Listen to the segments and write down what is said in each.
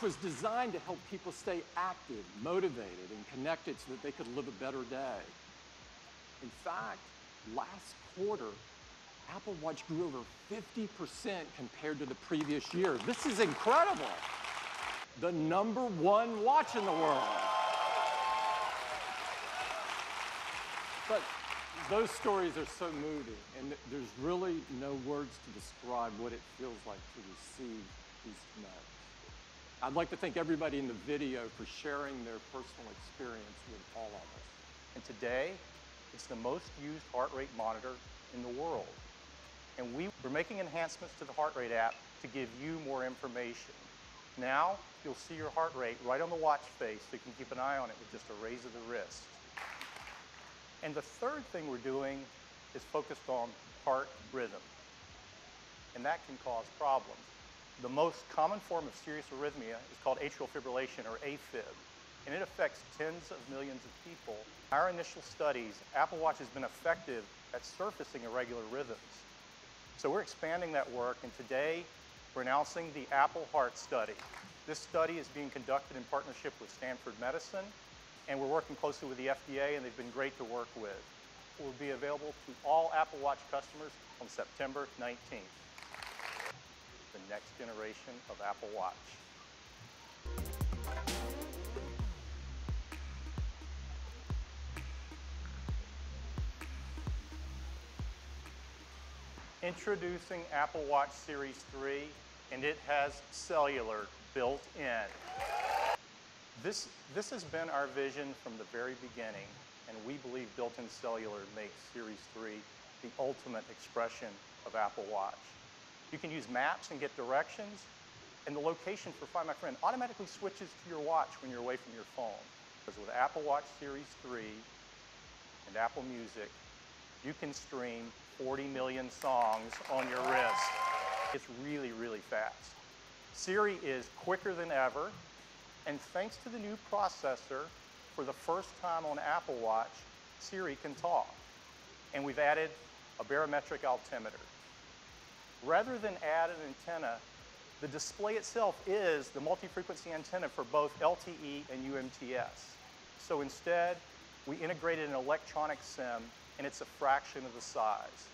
was designed to help people stay active, motivated, and connected so that they could live a better day. In fact, last quarter, Apple Watch grew over 50% compared to the previous year. This is incredible. The #1 watch in the world. But those stories are so moving, and there's really no words to describe what it feels like to receive these notes. I'd like to thank everybody in the video for sharing their personal experience with all of us. And today, it's the most used heart rate monitor in the world. And we're making enhancements to the heart rate app to give you more information. Now, you'll see your heart rate right on the watch face, so you can keep an eye on it with just a raise of the wrist. And the third thing we're doing is focused on heart rhythm. And that can cause problems. The most common form of serious arrhythmia is called atrial fibrillation, or AFib, and it affects tens of millions of people. In our initial studies, Apple Watch has been effective at surfacing irregular rhythms. So we're expanding that work, and today we're announcing the Apple Heart Study. This study is being conducted in partnership with Stanford Medicine, and we're working closely with the FDA, and they've been great to work with. It will be available to all Apple Watch customers on September 19th. The next generation of Apple Watch. Introducing Apple Watch Series 3, and it has cellular built in. This has been our vision from the very beginning, and we believe built-in cellular makes Series 3 the ultimate expression of Apple Watch. You can use maps and get directions, and the location for Find My Friend automatically switches to your watch when you're away from your phone. Because with Apple Watch Series 3 and Apple Music, you can stream 40 million songs on your wrist. It's really, really fast. Siri is quicker than ever, and thanks to the new processor, for the first time on Apple Watch, Siri can talk. And we've added a barometric altimeter. Rather than add an antenna, the display itself is the multi-frequency antenna for both LTE and UMTS. So instead, we integrated an electronic SIM, and it's a fraction of the size.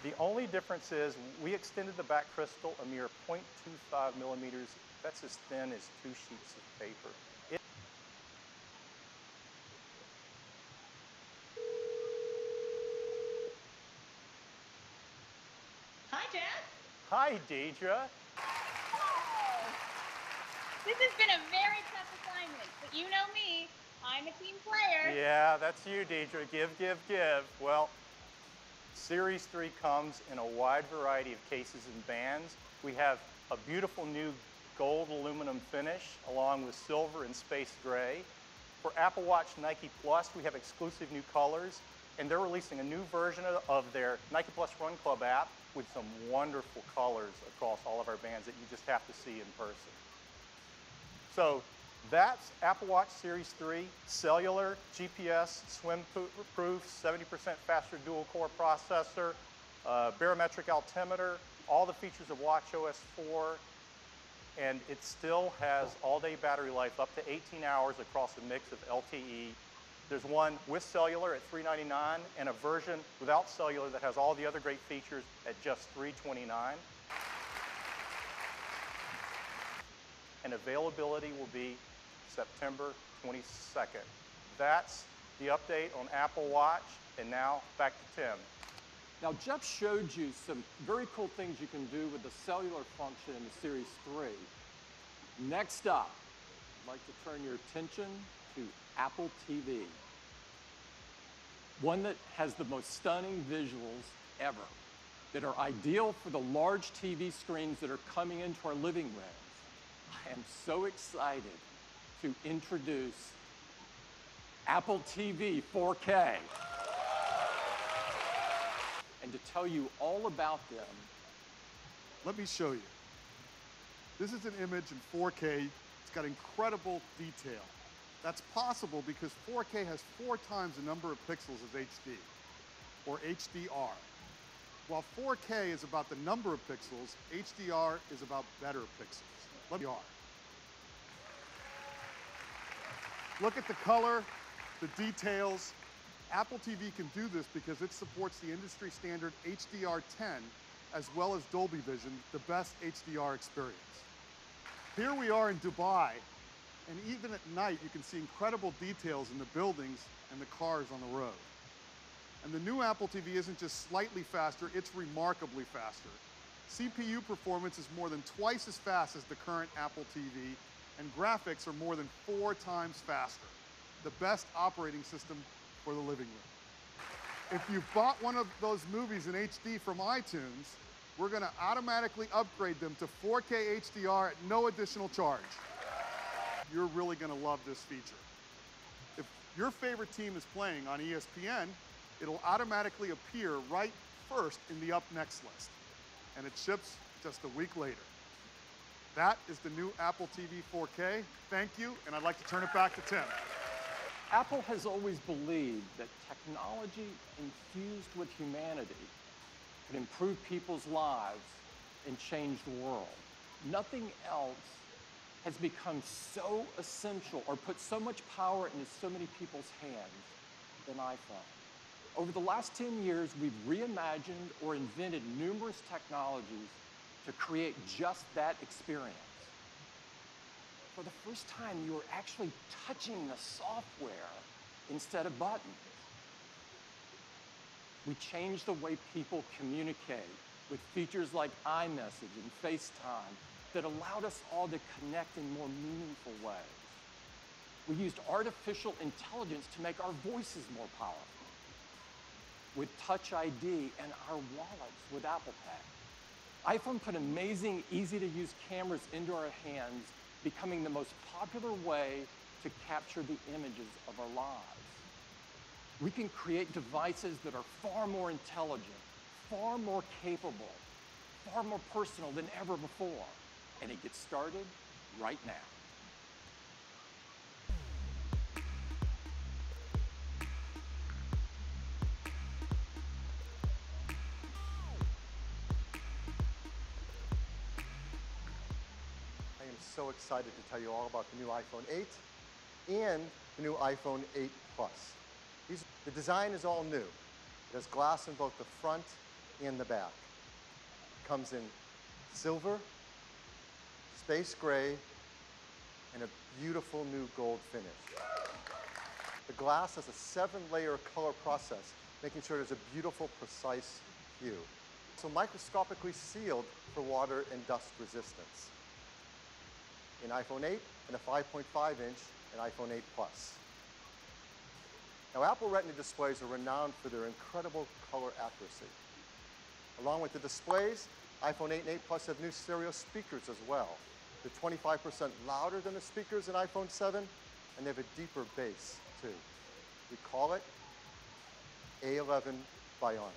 The only difference is we extended the back crystal a mere 0.25 millimeters. That's as thin as 2 sheets of paper. Hi, Dad. Hi, Deidre. This has been a very tough assignment, but you know me. I'm a team player. Yeah, that's you, Deidre. Give, give, give. Well, Series 3 comes in a wide variety of cases and bands. We have a beautiful new gold aluminum finish along with silver and space gray. For Apple Watch Nike Plus, we have exclusive new colors, and they're releasing a new version of their Nike Plus Run Club app with some wonderful colors across all of our bands that you just have to see in person. So that's Apple Watch Series 3, cellular, GPS, swim-proof, 70% faster dual-core processor, barometric altimeter, all the features of watchOS 4, and it still has all-day battery life up to 18 hours across a mix of LTE. There's one with cellular at $399 and a version without cellular that has all the other great features at just $329. And availability will be September 22nd. That's the update on Apple Watch, and now back to Tim. Now, Jeff showed you some very cool things you can do with the cellular function in the Series 3. Next up, I'd like to turn your attention to Apple TV. One that has the most stunning visuals ever, that are ideal for the large TV screens that are coming into our living rooms. I am so excited to introduce Apple TV 4K. And to tell you all about them. Let me show you. This is an image in 4K. It's got incredible detail. That's possible because 4K has 4 times the number of pixels as HD, or HDR. While 4K is about the number of pixels, HDR is about better pixels. Let me look at the color, the details. Apple TV can do this because it supports the industry standard HDR10 as well as Dolby Vision, the best HDR experience. Here we are in Dubai, and even at night you can see incredible details in the buildings and the cars on the road. And the new Apple TV isn't just slightly faster, it's remarkably faster. CPU performance is more than twice as fast as the current Apple TV, and graphics are more than 4 times faster. The best operating system for the living room. If you've bought one of those movies in HD from iTunes, we're gonna automatically upgrade them to 4K HDR at no additional charge. You're really gonna love this feature. If your favorite team is playing on ESPN, it'll automatically appear right first in the Up Next list, and it ships just a week later. That is the new Apple TV 4K. Thank you, and I'd like to turn it back to Tim. Apple has always believed that technology infused with humanity could improve people's lives and change the world. Nothing else has become so essential or put so much power into so many people's hands than iPhone. Over the last 10 years, we've reimagined or invented numerous technologies to create just that experience. For the first time, you are actually touching the software instead of buttons. We changed the way people communicate with features like iMessage and FaceTime that allowed us all to connect in more meaningful ways. We used artificial intelligence to make our voices more powerful with Touch ID and our wallets with Apple Pay. iPhone put amazing, easy-to-use cameras into our hands, becoming the most popular way to capture the images of our lives. We can create devices that are far more intelligent, far more capable, far more personal than ever before. And it gets started right now. I am so excited to tell you all about the new iPhone 8 and the new iPhone 8 Plus. The design is all new. It has glass in both the front and the back. It comes in silver, space gray, and a beautiful new gold finish. The glass has a 7-layer color process, making sure there's a beautiful, precise hue. So microscopically sealed for water and dust resistance. In iPhone 8 and a 5.5-inch in iPhone 8 Plus. Now, Apple Retina displays are renowned for their incredible color accuracy. Along with the displays, iPhone 8 and 8 Plus have new stereo speakers as well. They're 25% louder than the speakers in iPhone 7, and they have a deeper bass, too. We call it A11 Bionic.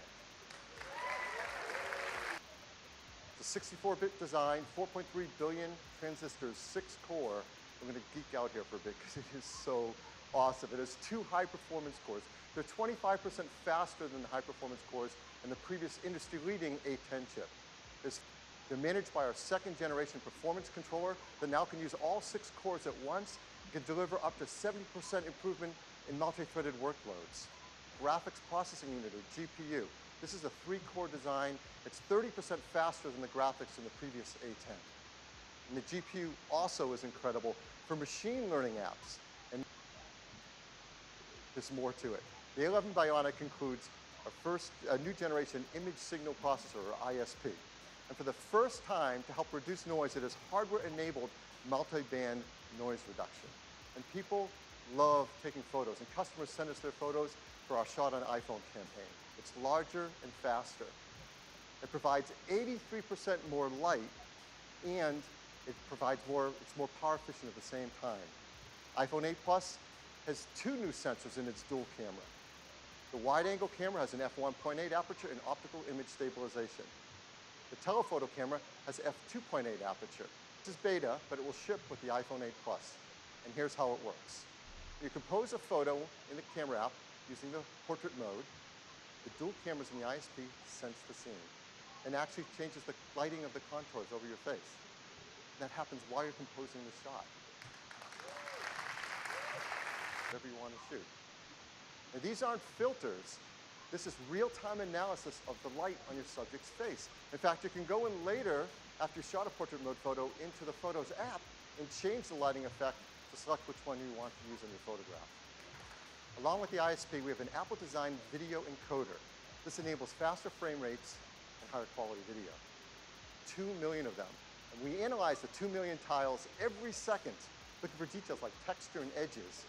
It's a 64-bit design, 4.3 billion transistors, 6-core. I'm going to geek out here for a bit because it is so awesome. It has 2 high-performance cores. They're 25% faster than the high-performance cores in the previous industry-leading A10 chip. They're managed by our 2nd-generation performance controller that now can use all 6 cores at once. It can deliver up to 70% improvement in multi-threaded workloads. Graphics processing unit, or GPU. This is a 3-core design. It's 30% faster than the graphics in the previous A10. And the GPU also is incredible for machine learning apps. And there's more to it. The A11 Bionic includes a new generation image signal processor, or ISP. And for the first time, to help reduce noise, it has hardware-enabled multi-band noise reduction. And people love taking photos, and customers send us their photos for our Shot on iPhone campaign. It's larger and faster. It provides 83% more light, and it's more power efficient at the same time. iPhone 8 Plus has 2 new sensors in its dual camera. The wide-angle camera has an f1.8 aperture and optical image stabilization. The telephoto camera has f2.8 aperture. This is beta, but it will ship with the iPhone 8 Plus. And here's how it works. You compose a photo in the camera app using the portrait mode, The dual cameras in the ISP sense the scene and actually changes the lighting of the contours over your face. And that happens while you're composing the shot. Whatever you want to shoot. Now, these aren't filters. This is real-time analysis of the light on your subject's face. In fact, you can go in later, after you shot a portrait mode photo, into the Photos app and change the lighting effect to select which one you want to use in your photograph. Along with the ISP, we have an Apple-designed video encoder. This enables faster frame rates and higher quality video. 2 million of them. And we analyze the 2 million tiles every second, looking for details like texture and edges,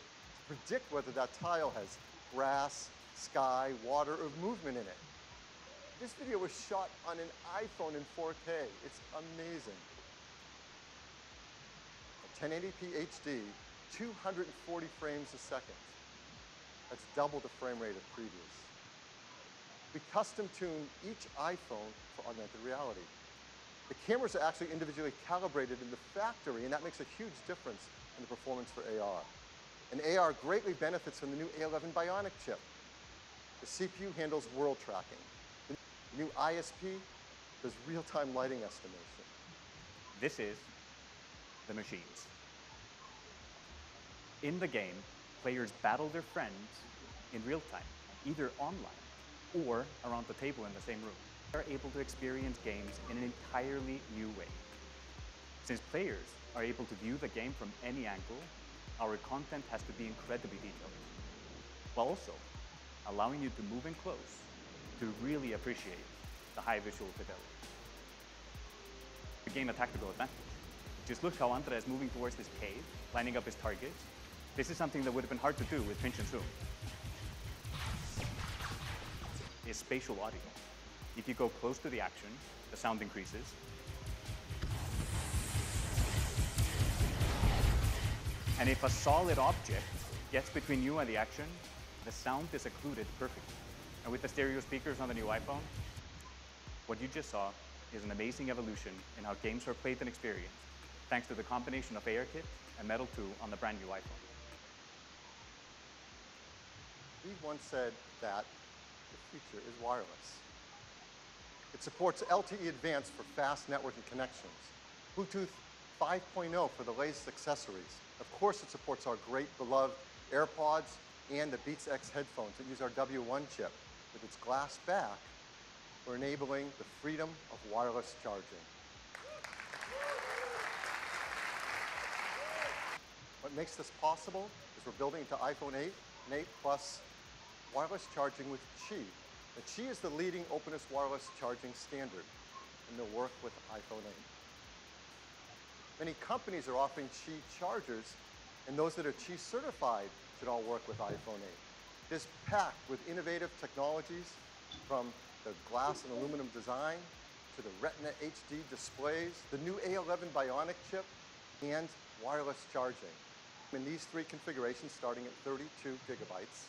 to predict whether that tile has grass, sky, water, or movement in it. This video was shot on an iPhone in 4K. It's amazing. At 1080p HD, 240 frames a second. That's double the frame rate of previous. We custom tune each iPhone for augmented reality. The cameras are actually individually calibrated in the factory, and that makes a huge difference in the performance for AR. And AR greatly benefits from the new A11 Bionic chip. The CPU handles world tracking. The new ISP does real-time lighting estimation. This is the machines. In the game, players battle their friends in real time, either online or around the table in the same room. They are able to experience games in an entirely new way. Since players are able to view the game from any angle, our content has to be incredibly detailed, while also allowing you to move in close to really appreciate the high visual fidelity. To gain a tactical advantage, just look how Andra is moving towards this cave, lining up his targets. This is something that would have been hard to do with pinch and zoom. Is spatial audio. If you go close to the action, the sound increases. And if a solid object gets between you and the action, the sound is occluded perfectly. And with the stereo speakers on the new iPhone, what you just saw is an amazing evolution in how games are played and experienced, thanks to the combination of ARKit and Metal 2 on the brand new iPhone. He once said that the future is wireless. It supports LTE Advanced for fast networking connections, Bluetooth 5.0 for the latest accessories. Of course, it supports our great beloved AirPods and the Beats X headphones that use our W1 chip. With its glass back, we're enabling the freedom of wireless charging. What makes this possible is we're building into iPhone 8 and 8 Plus wireless charging with Qi. Now, Qi is the leading openness wireless charging standard, and they'll work with iPhone 8. Many companies are offering Qi chargers, and those that are Qi certified should all work with iPhone 8. It is packed with innovative technologies, from the glass and aluminum design to the Retina HD displays, the new A11 Bionic chip, and wireless charging. In these three configurations, starting at 32 gigabytes,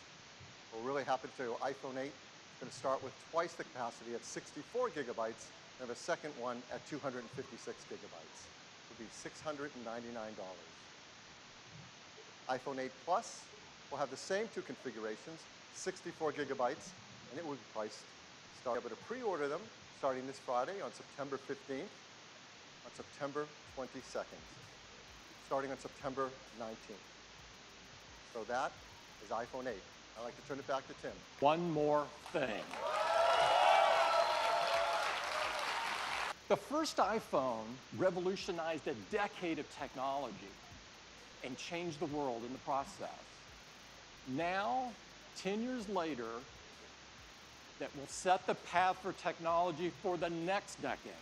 we're really happy to tell you iPhone 8 is going to start with twice the capacity at 64 gigabytes, and have a second one at 256 gigabytes. It will be $699. iPhone 8 Plus will have the same two configurations, 64 gigabytes, and it will be priced. You'll be able to pre-order them starting this Friday on September 15th, on September 22nd, starting on September 19th. So that is iPhone 8. I'd like to turn it back to Tim. One more thing. The first iPhone revolutionized a decade of technology and changed the world in the process. Now, 10 years later, that will set the path for technology for the next decade.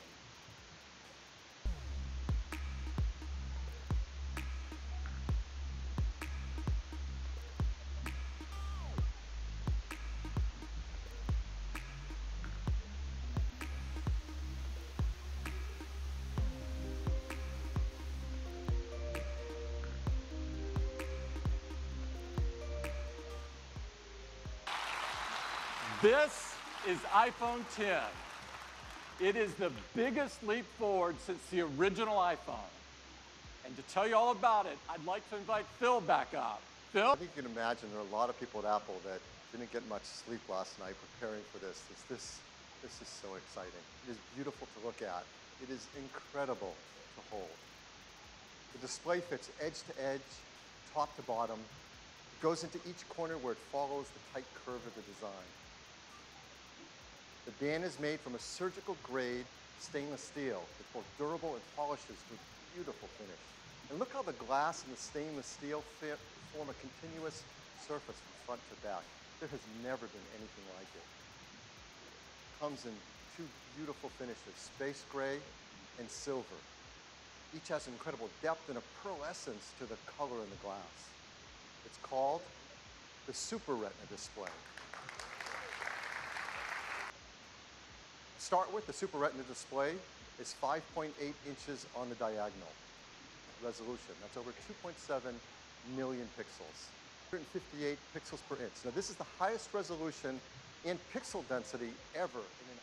This is iPhone 10. It is the biggest leap forward since the original iPhone. And to tell you all about it, I'd like to invite Phil back up. Phil? I think you can imagine there are a lot of people at Apple that Didn't get much sleep last night preparing for this. This is so exciting. It is beautiful to look at. It is incredible to hold. The display fits edge to edge, top to bottom. It goes into each corner where it follows the tight curve of the design. The band is made from a surgical grade stainless steel. It's more durable and polishes with beautiful finish. And look how the glass and the stainless steel form a continuous surface from front to back. There has never been anything like it. Comes in two beautiful finishes, space gray and silver. Each has incredible depth and a pearlescence to the color in the glass. It's called the Super Retina display. To start with, the Super Retina display is 5.8 inches on the diagonal resolution. That's over 2.7 million pixels. 158 pixels per inch. Now this is the highest resolution and pixel density ever in an iPhone.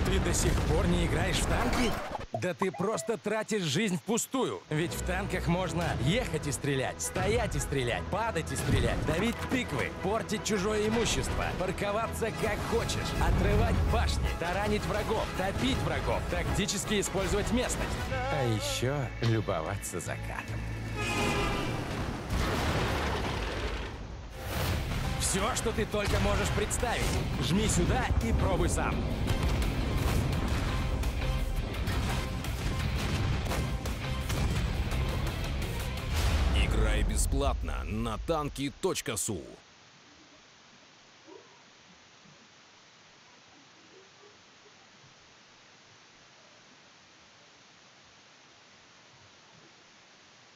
Ты до сих пор не играешь в танки? Да ты просто тратишь жизнь впустую. Ведь в танках можно ехать и стрелять, стоять и стрелять, падать и стрелять, давить тыквы, портить чужое имущество, парковаться как хочешь, отрывать башни, таранить врагов, топить врагов, тактически использовать местность. А еще любоваться закатом. Все, что ты только можешь представить. Жми сюда и пробуй сам. Играй бесплатно на tanki.su.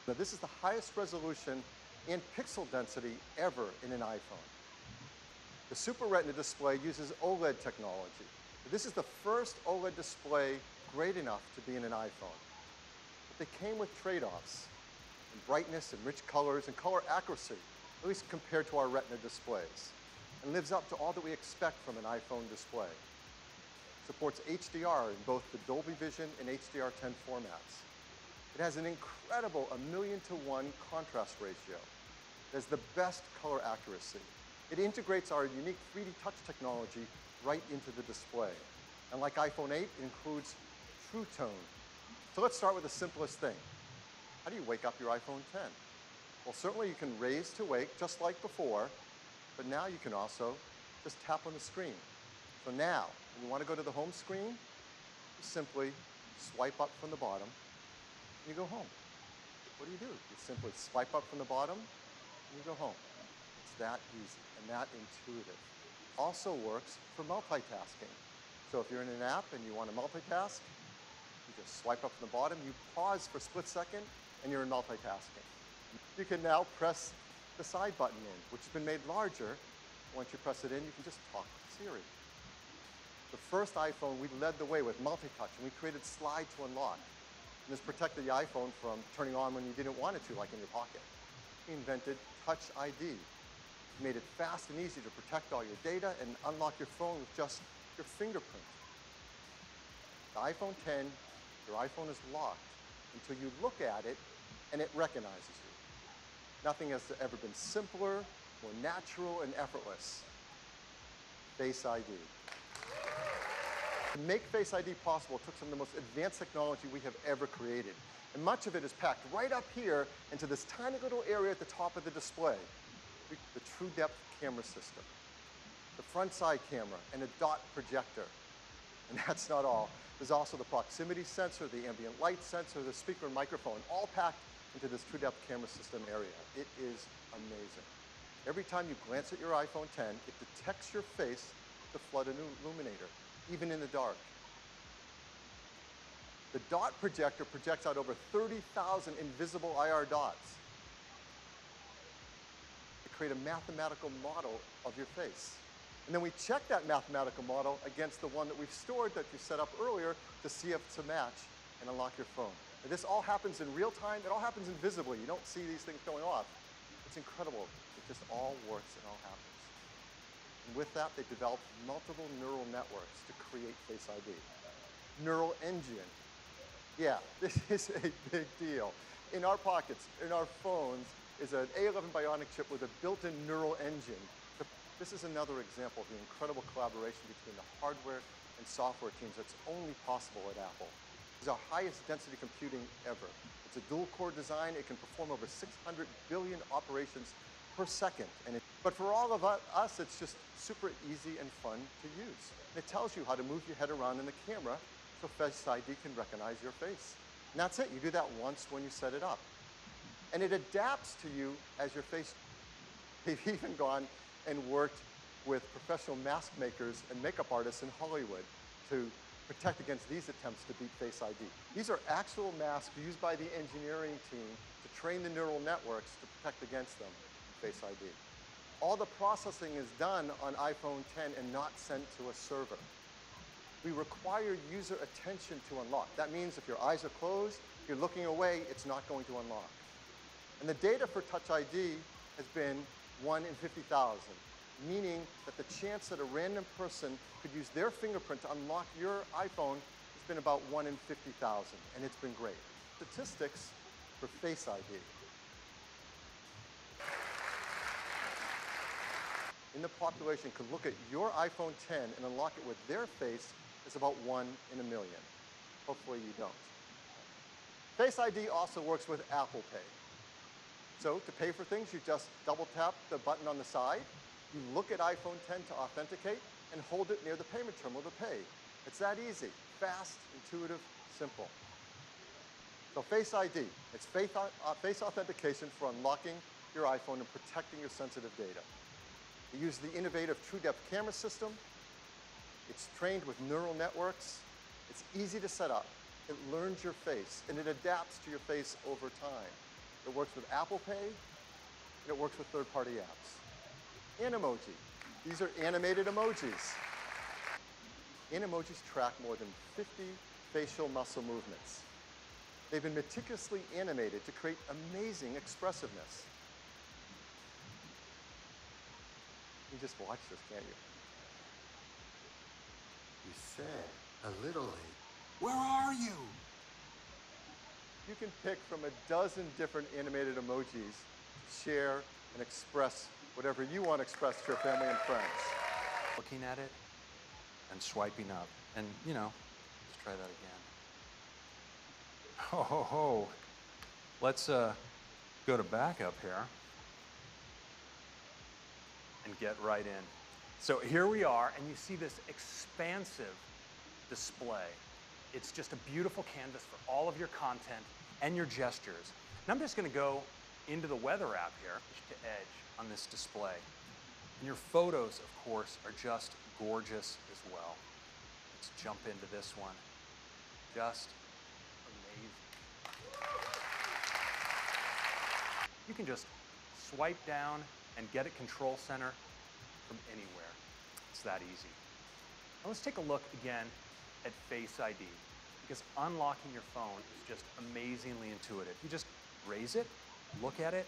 Now this is the highest resolution and pixel density ever in an iPhone. The Super Retina display uses OLED technology. This is the first OLED display great enough to be in an iPhone. But they came with trade-offs in brightness and rich colors and color accuracy, at least compared to our Retina displays, and lives up to all that we expect from an iPhone display. Supports HDR in both the Dolby Vision and HDR10 formats. It has an incredible 1,000,000:1 contrast ratio. It has the best color accuracy. It integrates our unique 3D touch technology right into the display. And like iPhone 8, it includes True Tone. So let's start with the simplest thing. How do you wake up your iPhone 10? Well, certainly you can raise to wake just like before, but now you can also just tap on the screen. So now, when you want to go to the home screen, you simply swipe up from the bottom and you go home. What do? You simply swipe up from the bottom and you go home. It's that easy and that intuitive. Also works for multitasking. So if you're in an app and you want to multitask, you just swipe up from the bottom, you pause for a split second, and you're in multitasking. You can now press the side button in, which has been made larger. Once you press it in, you can just talk to Siri. The first iPhone, we led the way with multi-touch, and we created slide to unlock. And this protected the iPhone from turning on when you didn't want it to, like in your pocket. We invented Touch ID. We made it fast and easy to protect all your data and unlock your phone with just your fingerprint. The iPhone 10, your iPhone is locked until you look at it and it recognizes you. Nothing has ever been simpler, more natural, and effortless. Face ID. To make Face ID possible, it took some of the most advanced technology we have ever created. And much of it is packed right up here into this tiny little area at the top of the display. The True Depth camera system, the front side camera, and a dot projector. And that's not all. There's also the proximity sensor, the ambient light sensor, the speaker and microphone, all packed into this True Depth camera system area. It is amazing. Every time you glance at your iPhone 10, it detects your face with the flood illuminator, even in the dark. The dot projector projects out over 30,000 invisible IR dots to create a mathematical model of your face. And then we check that mathematical model against the one that we've stored that you set up earlier to see if it's a match and unlock your phone. And this all happens in real time. It all happens invisibly. You don't see these things going off. It's incredible. It just all works and all happens. And with that, they developed multiple neural networks to create Face ID. Neural engine. Yeah, this is a big deal. In our pockets, in our phones, is an A11 Bionic chip with a built-in neural engine. This is another example of the incredible collaboration between the hardware and software teams that's only possible at Apple. It's our highest density computing ever. It's a dual-core design. It can perform over 600 billion operations per second. But for all of us, it's just super easy and fun to use. And it tells you how to move your head around in the camera so Face ID can recognize your face. And that's it. You do that once when you set it up. And it adapts to you as your face. They've even gone and worked with professional mask makers and makeup artists in Hollywood to protect against these attempts to beat Face ID. These are actual masks used by the engineering team to train the neural networks to protect against them, Face ID. All the processing is done on iPhone 10 and not sent to a server. We require user attention to unlock. That means if your eyes are closed, you're looking away, it's not going to unlock. And the data for Touch ID has been 1 in 50,000, meaning that the chance that a random person could use their fingerprint to unlock your iPhone has been about 1 in 50,000, and it's been great. Statistics for Face ID. In the population could look at your iPhone 10 and unlock it with their face is about 1 in a million. Hopefully you don't. Face ID also works with Apple Pay. So to pay for things, you just double tap the button on the side, you look at iPhone 10 to authenticate, and hold it near the payment terminal to pay. It's that easy, fast, intuitive, simple. So Face ID, it's face authentication for unlocking your iPhone and protecting your sensitive data. We use the innovative TrueDepth camera system. It's trained with neural networks. It's easy to set up. It learns your face, and it adapts to your face over time. It works with Apple Pay, and it works with third-party apps. Animoji. These are animated emojis. Animojis track more than 50 facial muscle movements. They've been meticulously animated to create amazing expressiveness. You just watch this, can't you? You said a little late. Where are you? You can pick from a dozen different animated emojis to share and express whatever you want to express to your family and friends. Looking at it and swiping up. And, you know, let's try that again. Ho, ho, ho. Let's go to backup here and get right in. So here we are, and you see this expansive display. It's just a beautiful canvas for all of your content and your gestures. And I'm just going to go into the weather app here, edge to edge on this display. And your photos, of course, are just gorgeous as well. Let's jump into this one. Just amazing. You can just swipe down and get at Control Center from anywhere. It's that easy. Now let's take a look again at Face ID, because unlocking your phone is just amazingly intuitive. You just raise it, look at it,